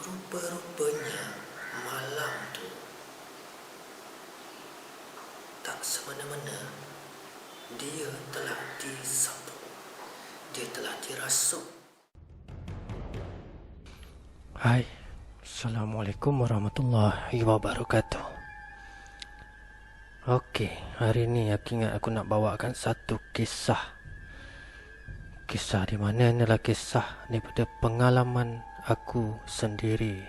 Rupa-rupanya malam tu tak semena-mena dia telah disapu, dia telah dirasuk. Hai, Assalamualaikum warahmatullahi wabarakatuh. Okey, hari ni aku ingat aku nak bawakan satu kisah. Kisah di mana adalah kisah daripada pengalaman aku sendiri.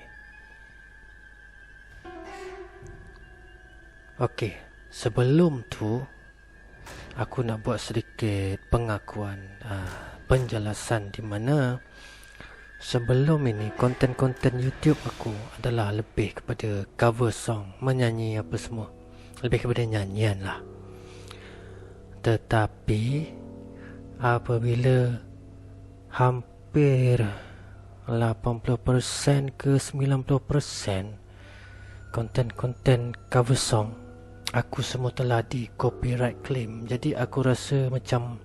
Okey, sebelum tu aku nak buat sedikit pengakuan, penjelasan di mana sebelum ini konten-konten YouTube aku adalah lebih kepada cover song, menyanyi apa semua. Lebih kepada nyanyian lah. Tetapi apabila hampir 80% ke 90% konten-konten cover song aku semua telah di copyright claim. Jadi aku rasa macam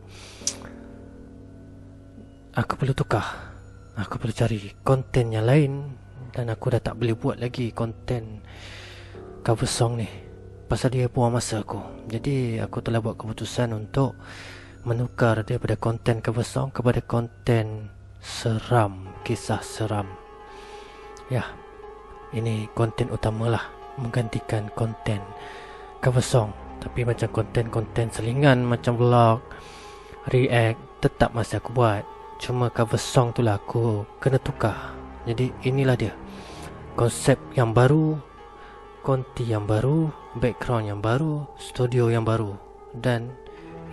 aku perlu tukar. Aku perlu cari konten yang lain. Dan aku dah tak boleh buat lagi konten cover song ni, pasal dia buang masa aku. Jadi aku telah buat keputusan untuk menukar daripada konten cover song kepada konten seram, kisah seram. Ya, ini konten utama lah, menggantikan konten cover song. Tapi macam konten-konten selingan macam vlog, react, tetap masih aku buat. Cuma cover song tu lah aku kena tukar. Jadi inilah dia, konsep yang baru, konti yang baru, background yang baru, studio yang baru. Dan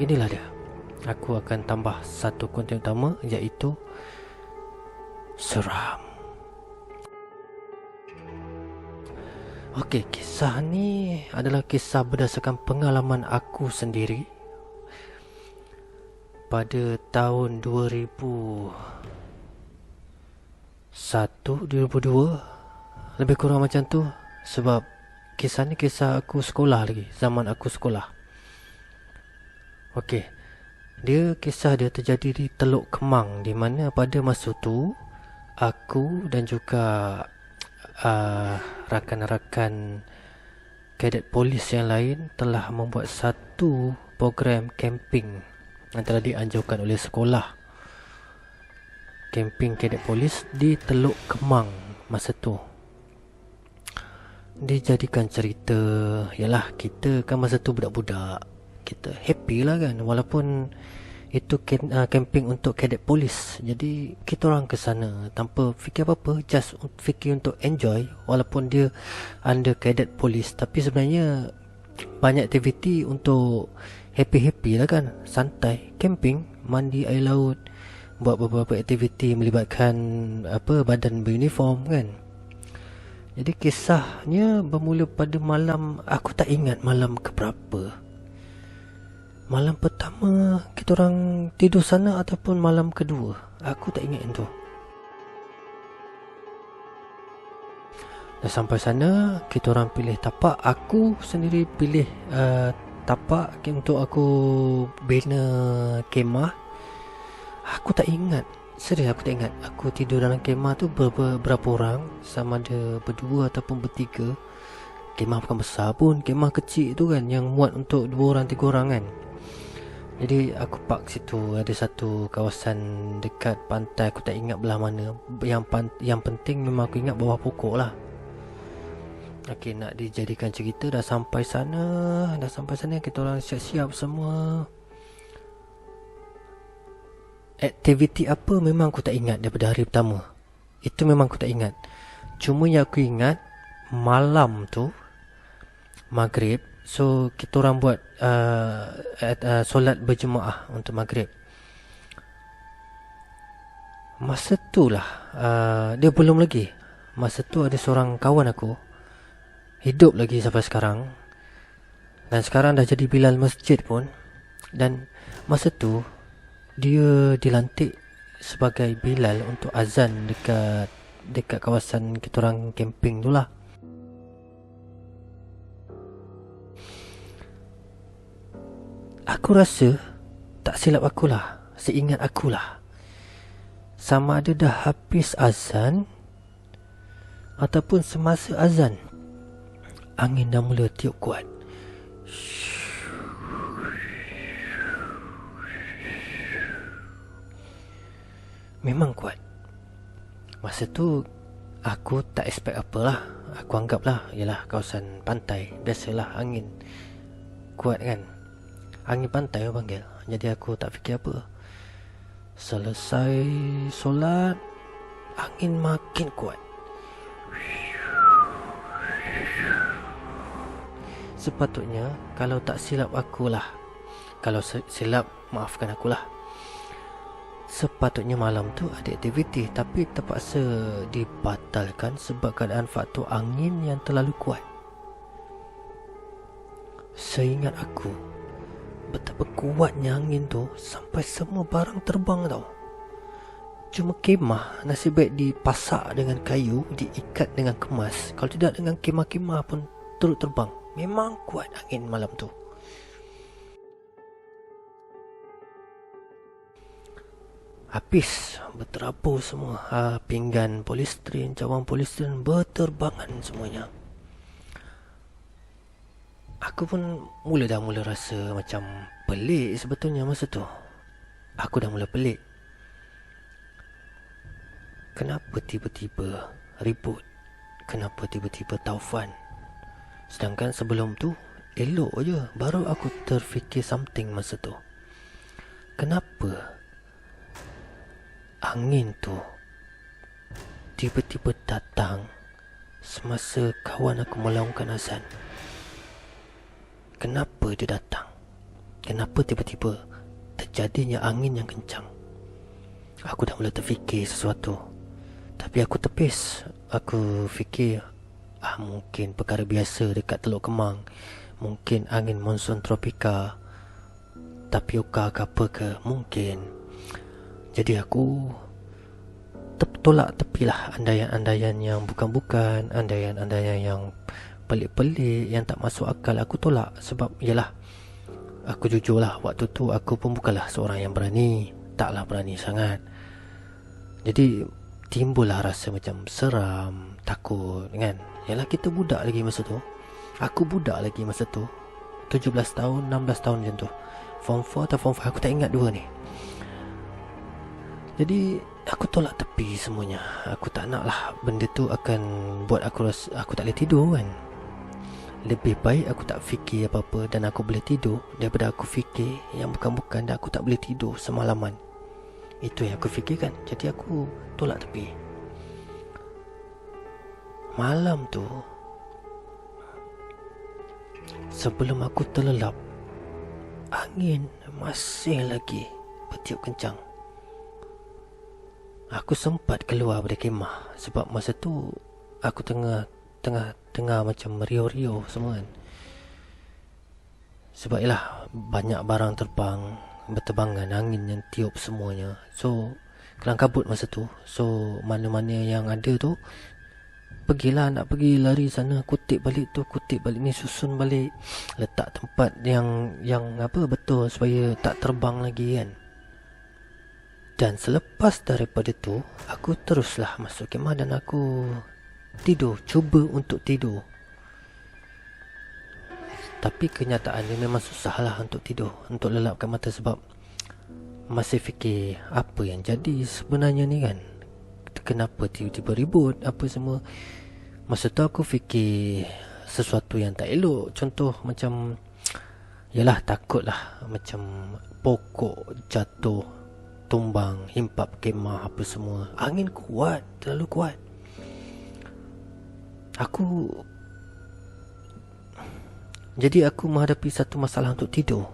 inilah dia, aku akan tambah satu konten utama, iaitu seram. Okey, kisah ni adalah kisah berdasarkan pengalaman aku sendiri pada tahun 2001, 2002, lebih kurang macam tu. Sebab kisah ni kisah aku sekolah lagi, zaman aku sekolah. Okey, kisah dia terjadi di Teluk Kemang, di mana pada masa tu aku dan juga rakan-rakan kadet polis yang lain telah membuat satu program camping yang telah dianjurkan oleh sekolah. Camping kadet polis di Teluk Kemang masa tu. Dijadikan cerita, yalah, kita kan masa tu budak-budak, kita happy lah kan, walaupun itu camping untuk kadet polis. Jadi kita orang ke sana tanpa fikir apa-apa, just fikir untuk enjoy. Walaupun dia under kadet polis, tapi sebenarnya banyak aktiviti untuk happy-happy lah kan, santai, camping, mandi air laut, buat beberapa aktiviti melibatkan badan beruniform kan. Jadi kisahnya bermula pada malam, aku tak ingat malam keberapa. Malam pertama kita orang tidur sana ataupun malam kedua, aku tak ingat tu. Dah sampai sana, kita orang pilih tapak. Aku sendiri pilih tapak untuk aku bina kemah. Aku tak ingat, serius aku tak ingat aku tidur dalam kemah tu berapa orang, sama ada berdua ataupun bertiga. Kemah bukan besar pun, kemah kecil tu kan, yang muat untuk 2 orang 3 orang kan. Jadi aku park situ. Ada satu kawasan dekat pantai, aku tak ingat belah mana. Yang penting memang aku ingat bawah pokok lah. Okey, nak dijadikan cerita, dah sampai sana kita orang siap-siap semua. Aktiviti apa memang aku tak ingat daripada hari pertama. Itu memang aku tak ingat. Cuma yang aku ingat, malam tu maghrib, so kita orang buat solat berjemaah untuk maghrib. Masa tu lah dia belum lagi. Masa tu ada seorang kawan aku hidup lagi sampai sekarang, dan sekarang dah jadi bilal masjid pun. Dan masa tu dia dilantik sebagai bilal untuk azan dekat kawasan kita orang camping tu lah. Aku rasa, tak silap akulah, seingat akulah, sama ada dah habis azan ataupun semasa azan, angin dah mula tiup kuat. Memang kuat. Masa tu aku tak expect apalah. Aku anggaplah ialah kawasan pantai, biasalah angin kuat kan. Angin pantai orang panggil. Jadi aku tak fikir apa. Selesai solat, angin makin kuat. Sepatutnya kalau tak silap akulah, kalau silap maafkan akulah, sepatutnya malam tu ada aktiviti, tapi terpaksa dibatalkan sebab keadaan faktor angin yang terlalu kuat. Seingat aku, betapa kuatnya angin tu sampai semua barang terbang tau. Cuma kemah nasib baik dipasak dengan kayu, diikat dengan kemas. Kalau tidak, dengan kemah-kemah pun turut terbang. Memang kuat angin malam tu. Habis berterabur semua. Pinggan polistiren, cawan polistiren berterbangan semuanya. Aku pun mula rasa macam pelik sebetulnya masa tu. Aku dah mula pelik. Kenapa tiba-tiba ribut? Kenapa tiba-tiba taufan? Sedangkan sebelum tu elok je. Baru aku terfikir something masa tu. Kenapa angin tu tiba-tiba datang semasa kawan aku melaungkan azan? Kenapa dia datang? Kenapa tiba-tiba terjadinya angin yang kencang? Aku dah mula terfikir sesuatu, tapi aku tepis. Aku fikir mungkin perkara biasa dekat Teluk Kemang. Mungkin angin monsun tropika, tapioka ke apa ke, mungkin. Jadi aku tolak tepilah andaian-andaian yang bukan-bukan, andaian-andaian yang pelik-pelik, yang tak masuk akal. Aku tolak sebab yalah, aku jujurlah, waktu tu aku pun bukanlah seorang yang berani. Taklah berani sangat. Jadi timbullah rasa macam seram, takut kan. Yalah, kita budak lagi masa tu. Aku budak lagi masa tu, 17 tahun, 16 tahun macam tu. Form 4 atau Form 5, aku tak ingat dua ni. Jadi aku tolak tepi semuanya. Aku tak nak lah benda tu akan buat aku rasa aku tak boleh tidur kan. Lebih baik aku tak fikir apa-apa dan aku boleh tidur, daripada aku fikir yang bukan-bukan dan aku tak boleh tidur semalaman. Itu yang aku fikirkan. Jadi aku tolak tepi. Malam tu, sebelum aku terlelap, angin masih lagi bertiup kencang. Aku sempat keluar dari kemah sebab masa tu aku tengah macam rio-rio semua kan. Sebab ialah banyak barang terbang, berterbangan, angin yang tiup semuanya. So kelang kabut masa tu. So mana-mana yang ada tu, pergilah, nak pergi lari sana, kutip balik tu, kutip balik ni, susun balik, letak tempat yang apa betul supaya tak terbang lagi kan. Dan selepas daripada tu, aku teruslah masuk kemah dan aku tidur, cuba untuk tidur. Tapi kenyataannya memang susahlah untuk tidur, untuk lelapkan mata sebab masih fikir apa yang jadi sebenarnya ni kan. Kenapa tiba-tiba ribut apa semua. Masa tu aku fikir sesuatu yang tak elok. Contoh macam, yalah, takutlah macam pokok jatuh, tumbang, himpap kemah apa semua. Angin kuat, terlalu kuat. Jadi aku menghadapi satu masalah untuk tidur.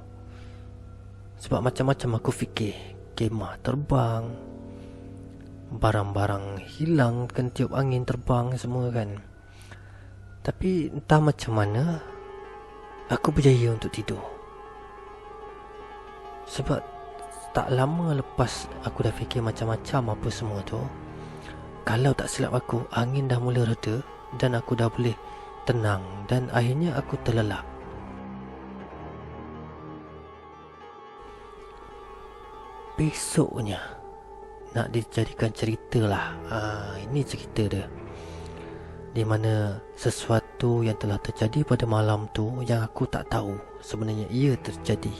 Sebab macam-macam aku fikir. Kemah terbang, barang-barang hilang kan tiup angin terbang semua kan. Tapi entah macam mana aku berjaya untuk tidur. Sebab tak lama lepas aku dah fikir macam-macam apa semua tu, kalau tak silap aku, angin dah mula reda dan aku dah boleh tenang. Dan akhirnya aku terlelap. Besoknya nak dijadikan cerita lah. Ini cerita dia. di mana sesuatu yang telah terjadi pada malam tu yang aku tak tahu sebenarnya ia terjadi.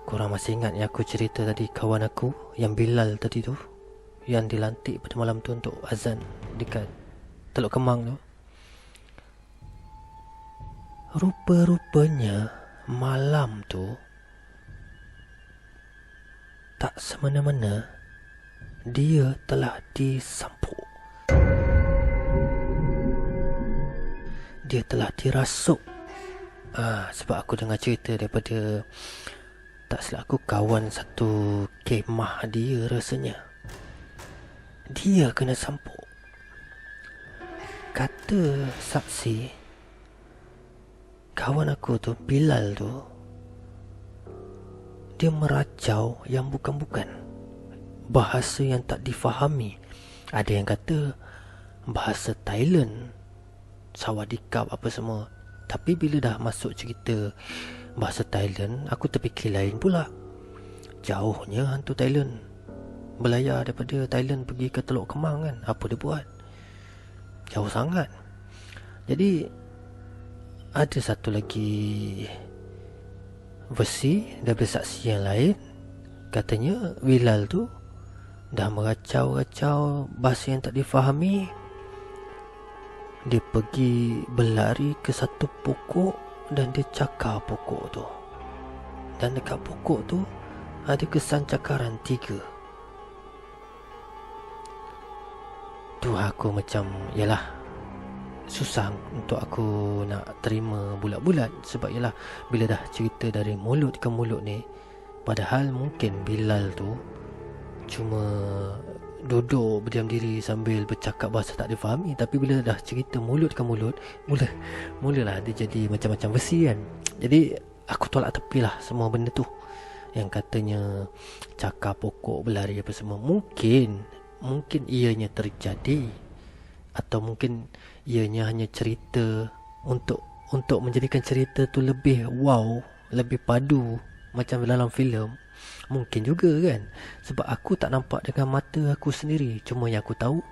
Korang masih ingat yang aku cerita tadi, kawan aku yang Bilal tadi tu, yang dilantik pada malam tu untuk azan dekat Teluk Kemang tu? Rupa-rupanya malam tu tak semena-mena dia telah disampuk. Dia telah dirasuk. Sebab aku dengar cerita daripada, tak silap aku, kawan satu kemah dia rasanya. Dia kena sampuk. Kata saksi, kawan aku tu, Bilal tu, dia meracau yang bukan-bukan, bahasa yang tak difahami. Ada yang kata bahasa Thailand, sawadikap apa semua. Tapi bila dah masuk cerita bahasa Thailand, aku terfikir lain pula. Jauhnya hantu Thailand, berlayar daripada Thailand pergi ke Teluk Kemang kan. Apa dia buat? Jauh sangat. Jadi ada satu lagi versi daripada saksi yang lain. Katanya Bilal tu dah meracau-racau bahasa yang tak difahami. Dia pergi berlari ke satu pokok dan dia cakar pokok tu. Dan dekat pokok tu ada kesan cakaran 3. Tu aku macam, yalah, susah untuk aku nak terima bulat-bulat. Sebab yalah, bila dah cerita dari mulut ke mulut ni, padahal mungkin Bilal tu cuma duduk berdiam diri sambil bercakap bahasa tak difahami. Tapi bila dah cerita mulut ke mulut, mulalah dia jadi macam-macam versi kan. Jadi aku tolak tepilah semua benda tu. Yang katanya cakar pokok, berlari apa semua. Mungkin ianya terjadi, atau mungkin ianya hanya cerita untuk menjadikan cerita tu lebih wow, lebih padu macam dalam filem. Mungkin juga kan. Sebab aku tak nampak dengan mata aku sendiri. Cuma yang aku tahu,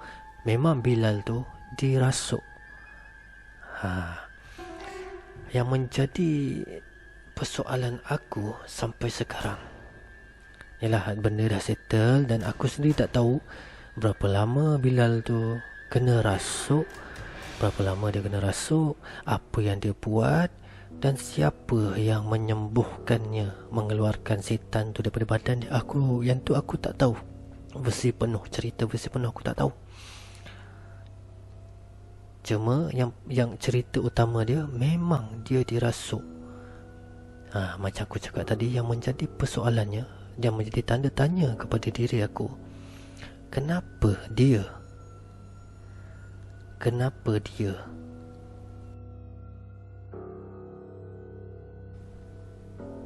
memang Bilal tu dirasuk. Yang menjadi persoalan aku sampai sekarang, yalah, benda dah settle dan aku sendiri tak tahu berapa lama Bilal tu kena rasuk, berapa lama dia kena rasuk, apa yang dia buat, dan siapa yang menyembuhkannya, mengeluarkan setan tu daripada badan dia. Yang tu aku tak tahu. Versi penuh, cerita versi penuh aku tak tahu. Cuma yang cerita utama dia, memang dia dirasuk. Macam aku cakap tadi, yang menjadi persoalannya, yang menjadi tanda tanya kepada diri aku, kenapa dia?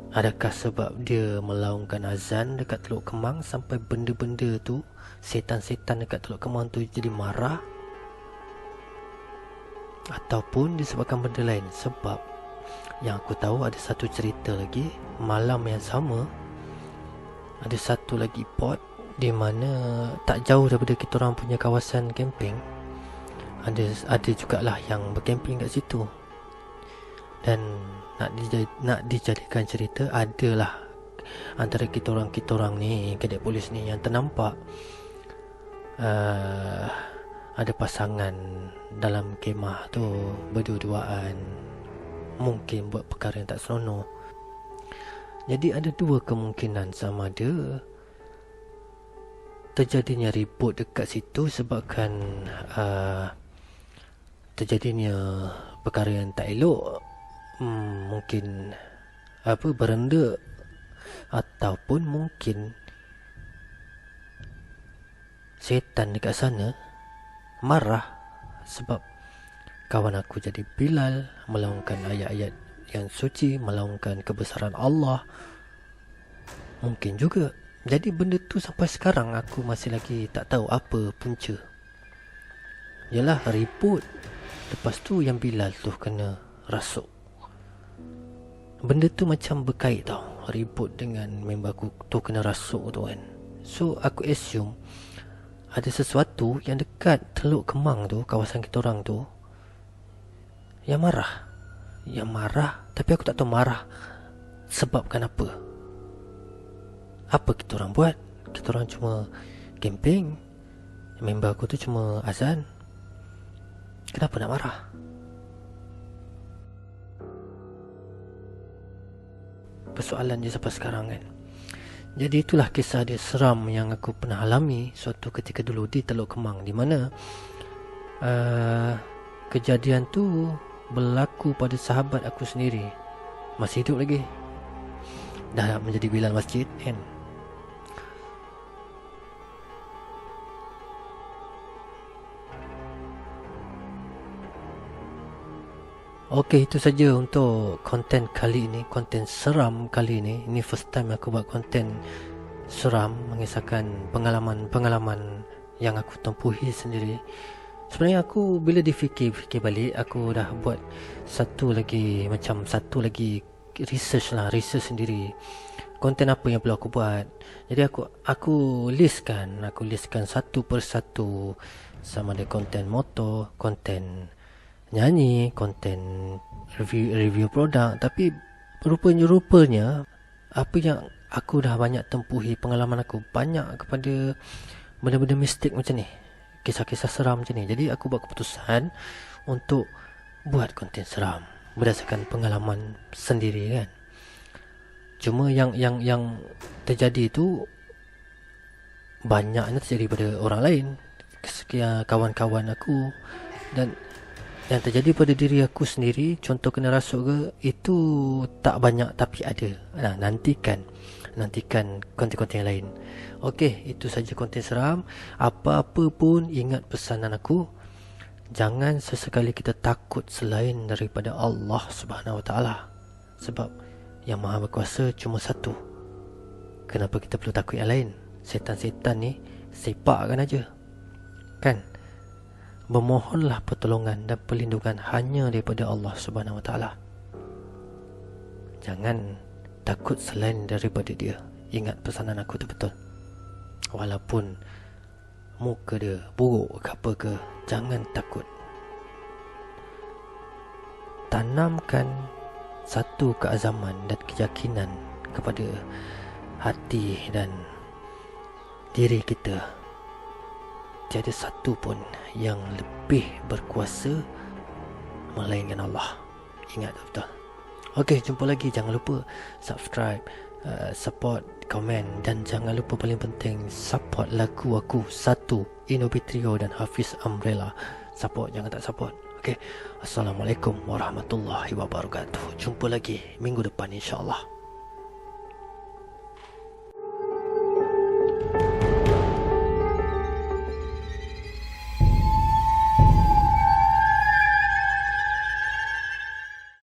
Adakah sebab dia melaungkan azan dekat Teluk Kemang sampai benda-benda tu, setan-setan dekat Teluk Kemang tu jadi marah? Ataupun disebabkan benda lain? Sebab yang aku tahu ada satu cerita lagi, malam yang sama ada satu lagi pot di mana tak jauh daripada kita orang punya kawasan camping. Ada jugalah yang bercamping kat situ. Dan nak dijadikan cerita, adalah antara kita orang ni, kadek polis ni, yang ternampak ada pasangan dalam kemah tu berdua-duaan, mungkin buat perkara yang tak seronok. Jadi ada dua kemungkinan, sama ada terjadinya ribut dekat situ sebabkan terjadinya perkara yang tak elok, mungkin berenda, ataupun mungkin setan dekat sana marah sebab kawan aku jadi Bilal, melaungkan ayat-ayat yang suci, melaungkan kebesaran Allah. Mungkin juga. Jadi benda tu sampai sekarang aku masih lagi tak tahu apa punca. Yalah, ribut, lepas tu yang Bilal tu kena rasuk. Benda tu macam berkait tau, ribut dengan member aku tu kena rasuk tu kan. So aku assume ada sesuatu yang dekat Teluk Kemang tu, kawasan kita orang tu, yang marah. Yang marah, tapi aku tak tahu marah sebabkan apa. Apa kita orang buat? Kita orang cuma camping. Member aku tu cuma azan. Kenapa nak marah? Persoalan je sampai sekarang kan. Jadi itulah kisah dia seram yang aku pernah alami suatu ketika dulu di Teluk Kemang, di mana kejadian tu berlaku pada sahabat aku sendiri. Masih hidup lagi, dah menjadi bilal masjid kan. Okey, itu saja untuk konten kali ini, konten seram kali ini. Ini first time aku buat konten seram, mengisahkan pengalaman-pengalaman yang aku tempuhi sendiri. Sebenarnya aku bila fikir balik, aku dah buat satu lagi research sendiri. Konten apa yang perlu aku buat. Jadi aku listkan satu persatu, sama ada konten motor, konten nyanyi, konten review produk. Tapi rupanya apa yang aku dah banyak tempuhi, pengalaman aku banyak kepada benda-benda mistik macam ni, kisah-kisah seram macam ni. Jadi aku buat keputusan untuk buat konten seram berdasarkan pengalaman sendiri kan. Cuma yang terjadi tu banyaknya terjadi pada orang lain, sekian kawan-kawan aku, dan yang terjadi pada diri aku sendiri, contoh kena rasuk ke, itu tak banyak tapi ada. Nantikan konten-konten yang lain. Okey, itu saja konten seram. Apa-apa pun ingat pesanan aku, jangan sesekali kita takut selain daripada Allah Subhanahu Wa Taala. Sebab yang Maha Berkuasa cuma satu. Kenapa kita perlu takut yang lain? Setan-setan ni sepakkan aja, kan? Bermohonlah pertolongan dan perlindungan hanya daripada Allah Subhanahu Wa Taala. Jangan takut selain daripada Dia. Ingat pesanan aku tu betul. Walaupun muka dia buruk ke apa ke, jangan takut. Tanamkan satu keazaman dan keyakinan kepada hati dan diri kita. Tiada satu pun yang lebih berkuasa melainkan Allah. Ingat betul. Okey, jumpa lagi. Jangan lupa subscribe, support, komen, dan jangan lupa paling penting support lagu aku satu, Inobi Trio dan Hafiz Umbrella. Support, jangan tak support. Okey. Assalamualaikum warahmatullahi wabarakatuh. Jumpa lagi minggu depan insya-Allah.